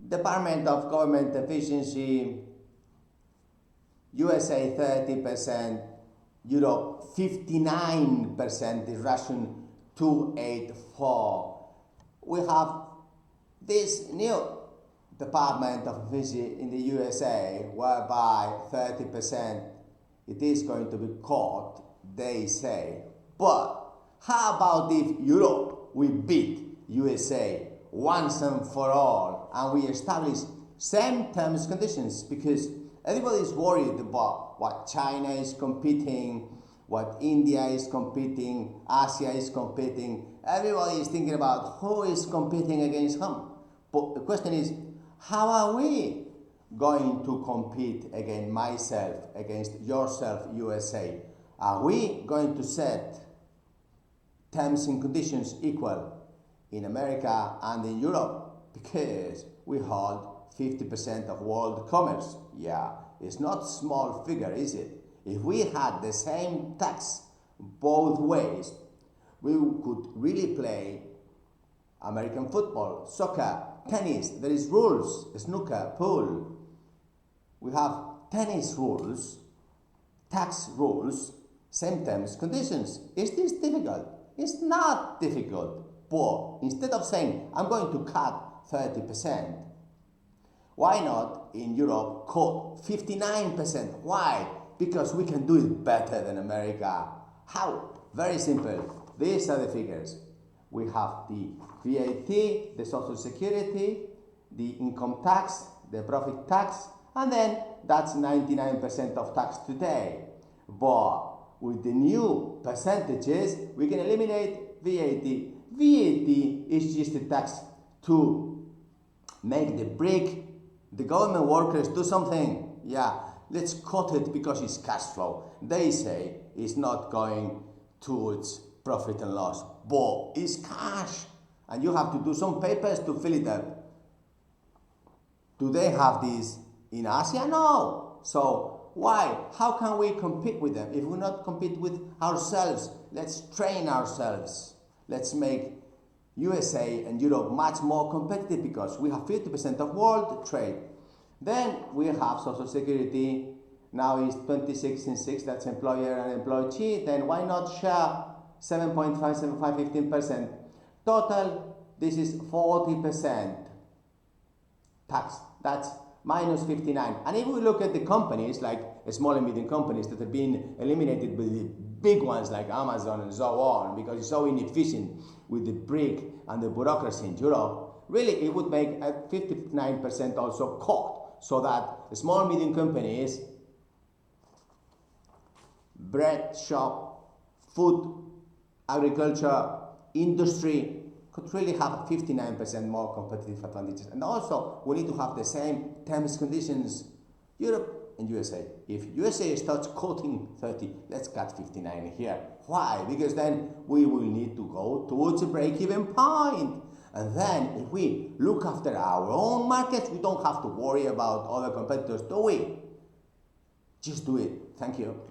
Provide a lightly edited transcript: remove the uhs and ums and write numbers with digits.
Department of Government Efficiency, USA 30%, Europe 59% is Russian 284. We have this new Department of Efficiency in the USA whereby 30% it is going to be caught, they say. But how about if Europe, we beat USA once and for all and we establish same terms and conditions, because everybody is worried about what China is competing, what India is competing, Asia is competing. Everybody is thinking about who is competing against whom. But the question is, how are we going to compete against myself, against yourself, USA? Are we going to set terms and conditions equal in America and in Europe? Because we hold 50% of world commerce. Yeah, it's not a small figure, is it? If we had the same tax both ways, we could really play American football, soccer, tennis. There is rules, snooker, pool. We have tennis rules, tax rules, same terms, conditions. Is this difficult? It's not difficult. But instead of saying, I'm going to cut 30%, why not in Europe cut 59%? Why? Because we can do it better than America. How? Very simple. These are the figures. We have the VAT, the Social Security, the income tax, the profit tax, and then that's 99% of tax today. But with the new percentages, we can eliminate VAT. VAT is just a tax to make the government workers do something. Yeah, let's cut it because it's cash flow. They say it's not going towards profit and loss, but it's cash. And you have to do some papers to fill it up. Do they have this in Asia? No. So why? How can we compete with them if we not compete with ourselves? Let's train ourselves. Let's make USA and Europe much more competitive because we have 50% of world trade. Then we have Social Security. Now it's 26 and 6, that's employer and employee. Then why not share 7.575, 15%? Total, this is 40% tax. That's minus 59. And if we look at the companies, like small and medium companies that have been eliminated by the big ones like Amazon and so on, because it's so inefficient with the brick and the bureaucracy in Europe, really it would make a 59% also cut, so that small and medium companies, bread shop, food, agriculture, industry, could really have 59% more competitive advantages. And also, we need to have the same terms and conditions, Europe and USA. If USA starts cutting 30, let's cut 59 here. Why? Because then we will need to go towards a break-even point. And then if we look after our own markets, we don't have to worry about other competitors, do we? Just do it. Thank you.